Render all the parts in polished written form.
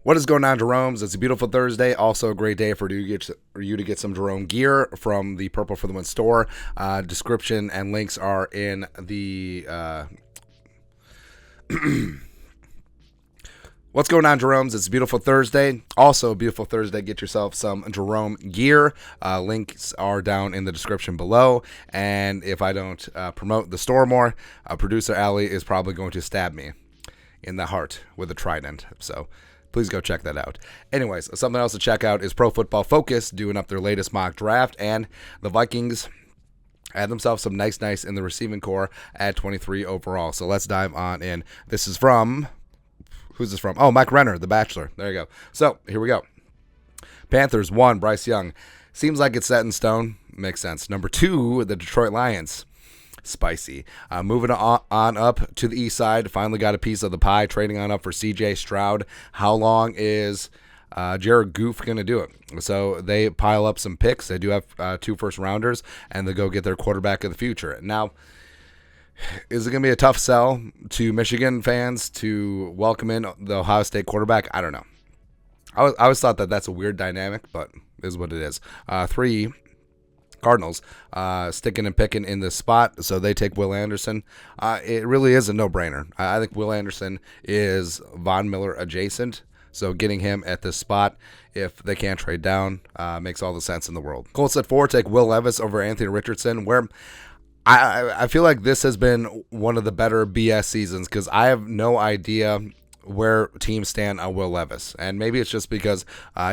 What is going on, Jeromes? It's a beautiful Thursday. Also a great day for you to get some Jerome gear from the Purple for the Win store. Description and links are in the... What's going on, Jeromes? It's a beautiful Thursday. Also a beautiful Thursday. Get yourself some Jerome gear. Links are down in the description below. And if I don't promote the store more, producer Allie is probably going to stab me in the heart with a trident. So... please go check that out. Anyways, something else to check out is Pro Football Focus doing up their latest mock draft, and the Vikings had themselves some nice in the receiving core at 23 overall. So let's dive on in. This is from, who's this from? Oh, Mike Renner, The Bachelor. There you go. So here we go. Panthers 1, Bryce Young. Seems like it's set in stone. Makes sense. Number 2, the Detroit Lions. Spicy. Moving on up to the east side, finally got a piece of the pie, trading on up for C.J. Stroud. How long is Jared Goff going to do it? So they pile up some picks. They do have 2 first-rounders, and they go get their quarterback of the future. Now, is it going to be a tough sell to Michigan fans to welcome in the Ohio State quarterback? I don't know. I always thought that that's a weird dynamic, but it is what it is. 3, Cardinals sticking and picking in this spot, so they take Will Anderson. It really is a no-brainer. I think Will Anderson is Von Miller adjacent, so getting him at this spot, if they can't trade down, makes all the sense in the world. Colts at 4 take Will Levis over Anthony Richardson, where I feel like this has been one of the better BS seasons because I have no idea where teams stand on Will Levis. And maybe it's just because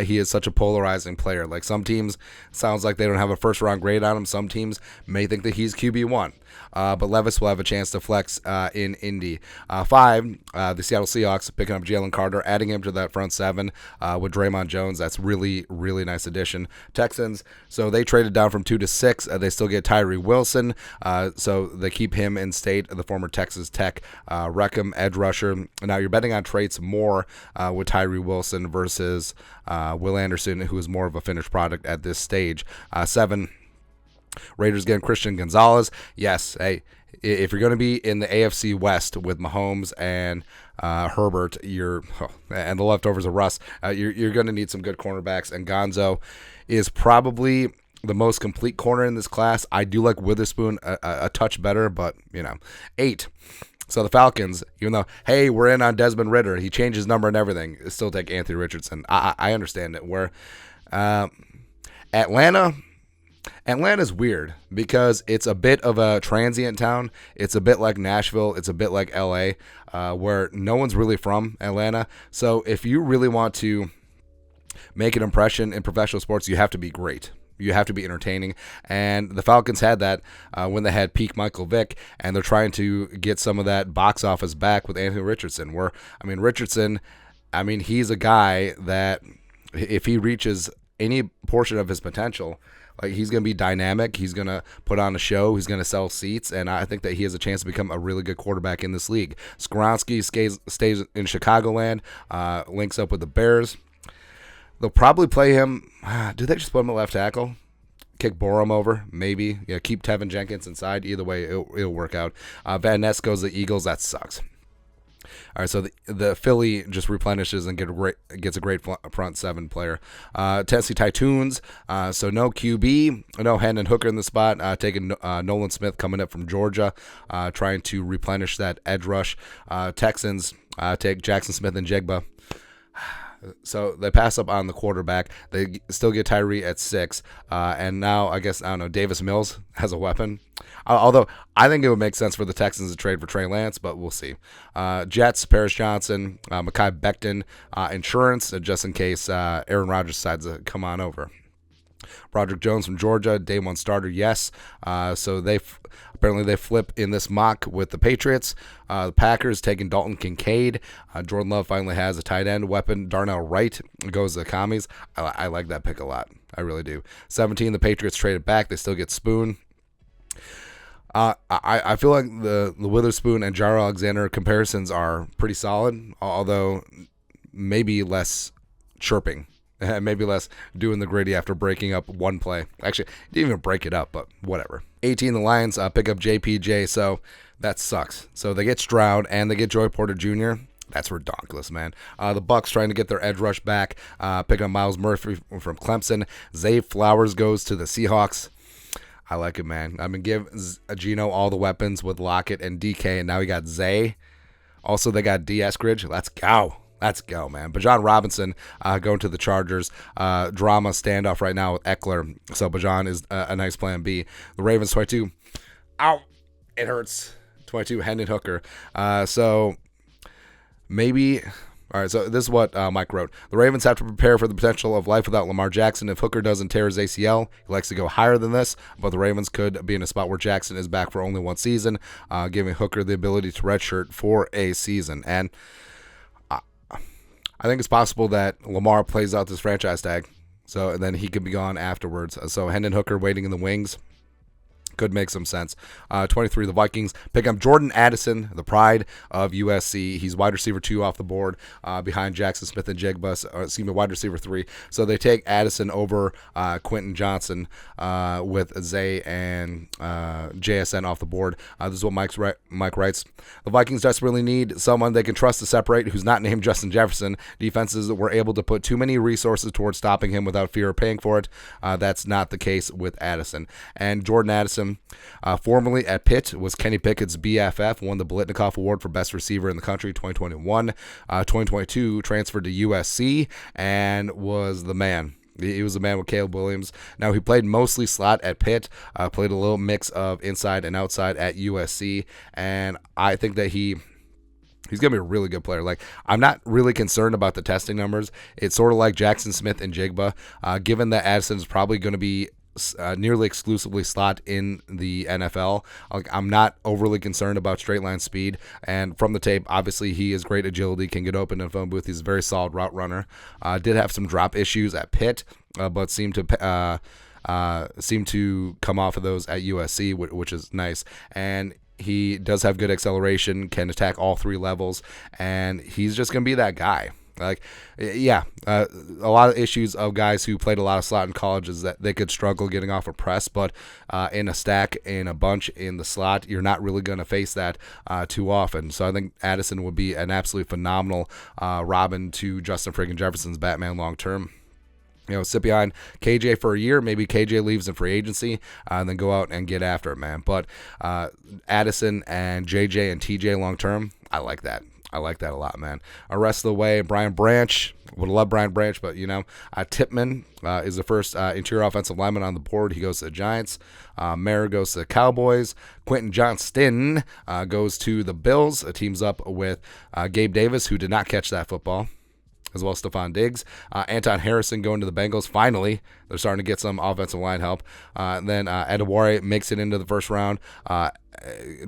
he is such a polarizing player. Like, some teams, sounds like they don't have a first-round grade on him. Some teams may think that he's QB1. But Levis will have a chance to flex in Indy. 5, the Seattle Seahawks picking up Jalen Carter, adding him to that front 7 with Draymond Jones. That's really nice addition. Texans, so they traded down from 2 to 6. They still get Tyree Wilson, so they keep him in state, the former Texas Tech Reckham edge rusher. Now you're betting on traits more with Tyree Wilson versus Will Anderson, who is more of a finished product at this stage. 7, Raiders getting Christian Gonzalez. Yes, hey, if you're going to be in the AFC West with Mahomes and Herbert, and the leftovers of Russ, you're going to need some good cornerbacks, and Gonzo is probably the most complete corner in this class. I do like Witherspoon a touch better, but 8. So the Falcons, even though, hey, we're in on Desmond Ridder, he changed his number and everything, still take Anthony Richardson. I understand it. Where Atlanta's weird because it's a bit of a transient town. It's a bit like Nashville. It's a bit like LA, where no one's really from Atlanta. So if you really want to make an impression in professional sports, you have to be great. You have to be entertaining, and the Falcons had that when they had peak Michael Vick, and they're trying to get some of that box office back with Anthony Richardson, where, Richardson, he's a guy that if he reaches any portion of his potential, like, he's going to be dynamic, he's going to put on a show, he's going to sell seats, and I think that he has a chance to become a really good quarterback in this league. Skoronski stays in Chicagoland, links up with the Bears. They'll probably play him. Do they just put him at left tackle? Kick Borum over, maybe. Yeah, keep Tevin Jenkins inside. Either way, it'll work out. Van Ness goes to the Eagles. That sucks. All right, so the Philly just replenishes and gets a great front 7 player. Tennessee Titans, so no QB, no Hendon Hooker in the spot. Taking Nolan Smith coming up from Georgia, trying to replenish that edge rush. Texans take Jackson Smith and Jigba. So they pass up on the quarterback. They still get Tyree at 6. And now, I don't know, Davis Mills has a weapon. Although, I think it would make sense for the Texans to trade for Trey Lance, but we'll see. Jets, Paris Johnson, Mekhi Becton, insurance, just in case Aaron Rodgers decides to come on over. Broderick Jones from Georgia, day 1 starter, yes. So apparently they flip in this mock with the Patriots. The Packers taking Dalton Kincaid. Jordan Love finally has a tight end weapon. Darnell Wright goes to the Commies. I like that pick a lot. I really do. 17, the Patriots traded back. They still get Spoon. I feel like the Witherspoon and Jair Alexander comparisons are pretty solid, although maybe less chirping. Maybe less doing the gritty after breaking up one play. Actually, didn't even break it up, but whatever. 18, the Lions pick up JPJ, so that sucks. So they get Stroud and they get Joey Porter Jr. That's redonkulous, man. The Bucks trying to get their edge rush back, picking up Miles Murphy from Clemson. Zay Flowers goes to the Seahawks. I like it, man. I mean, give Geno all the weapons with Lockett and DK, and now we got Zay. Also, they got D. Eskridge. Let's go. Let's go, man. Bijan Robinson going to the Chargers. Drama standoff right now with Eckler. So Bijan is a nice plan B. The Ravens 22. Ow. It hurts. 22, Hendon Hooker. So maybe... All right, so this is what Mike wrote. The Ravens have to prepare for the potential of life without Lamar Jackson. If Hooker doesn't tear his ACL, he likes to go higher than this, but the Ravens could be in a spot where Jackson is back for only one season, giving Hooker the ability to redshirt for a season. And I think it's possible that Lamar plays out this franchise tag, so and then he could be gone afterwards. So Hendon Hooker waiting in the wings could make some sense. 23, the Vikings pick up Jordan Addison, the pride of USC. He's wide receiver 2 off the board behind Jackson Smith and Jigba, wide receiver 3. So they take Addison over Quentin Johnson with Zay and JSN off the board. This is what Mike writes. The Vikings desperately need someone they can trust to separate who's not named Justin Jefferson. Defenses were able to put too many resources towards stopping him without fear of paying for it. That's not the case with Addison. And Jordan Addison, formerly at Pitt, was Kenny Pickett's BFF, won the Biletnikoff Award for Best Receiver in the country 2021. 2022 transferred to USC and was the man. He was the man with Caleb Williams. Now, he played mostly slot at Pitt, played a little mix of inside and outside at USC, and I think that he's going to be a really good player. Like, I'm not really concerned about the testing numbers. It's sort of like Jackson Smith and Jigba, given that Addison is probably going to be nearly exclusively slot in the NFL. I'm not overly concerned about straight line speed, and from the tape, obviously he is great agility, can get open in a phone booth. He's a very solid route runner. Did have some drop issues at Pitt, but seemed to come off of those at USC, which is nice. And he does have good acceleration, can attack all 3 levels, and he's just going to be that guy. Like, yeah, a lot of issues of guys who played a lot of slot in college is that they could struggle getting off a press, but in a stack, in a bunch in the slot, you're not really going to face that too often. So I think Addison would be an absolutely phenomenal Robin to Justin friggin' Jefferson's Batman long term. You know, sit behind KJ for a year. Maybe KJ leaves in free agency, and then go out and get after it, man. But Addison and JJ and TJ long term, I like that. I like that a lot, man. Rest of the way, Brian Branch. Would love Brian Branch, but, Tippmann is the first interior offensive lineman on the board. He goes to the Giants. Mayer goes to the Cowboys. Quentin Johnston goes to the Bills. Teams up with Gabe Davis, who did not catch that football, as well as Stephon Diggs. Anton Harrison going to the Bengals. Finally, they're starting to get some offensive line help. Then Adewale makes it into the first round.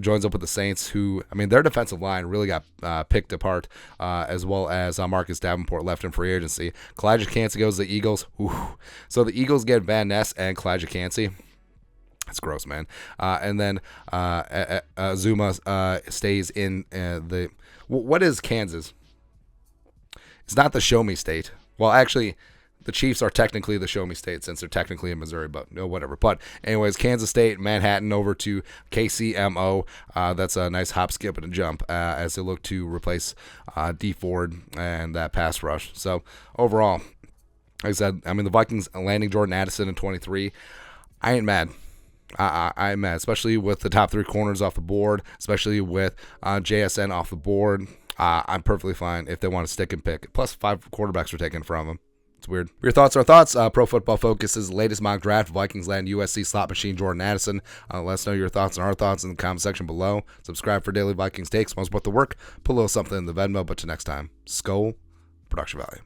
Joins up with the Saints, who, their defensive line really got picked apart, as well as Marcus Davenport left in free agency. Kalijah Kancey goes to the Eagles. Ooh. So the Eagles get Van Ness and Kalijah Kancey. That's gross, man. And then Zuma stays in the... What is Kansas? It's not the show me state. Well, actually, the Chiefs are technically the show me state since they're technically in Missouri, but whatever. But anyways, Kansas State, Manhattan over to KCMO. That's a nice hop, skip, and a jump as they look to replace D Ford and that pass rush. So overall, like I said, the Vikings landing Jordan Addison in 23. I ain't mad. I'm mad, especially with the top 3 corners off the board, especially with JSN off the board. I'm perfectly fine if they want to stick and pick. Plus 5 quarterbacks were taken from them. It's weird. Your thoughts are thoughts. Pro Football Focus's latest mock draft. Vikings land USC slot machine Jordan Addison. Let us know your thoughts and our thoughts in the comment section below. Subscribe for daily Vikings takes. Most about the work. Put a little something in the Venmo. But till next time, Skull Production Value.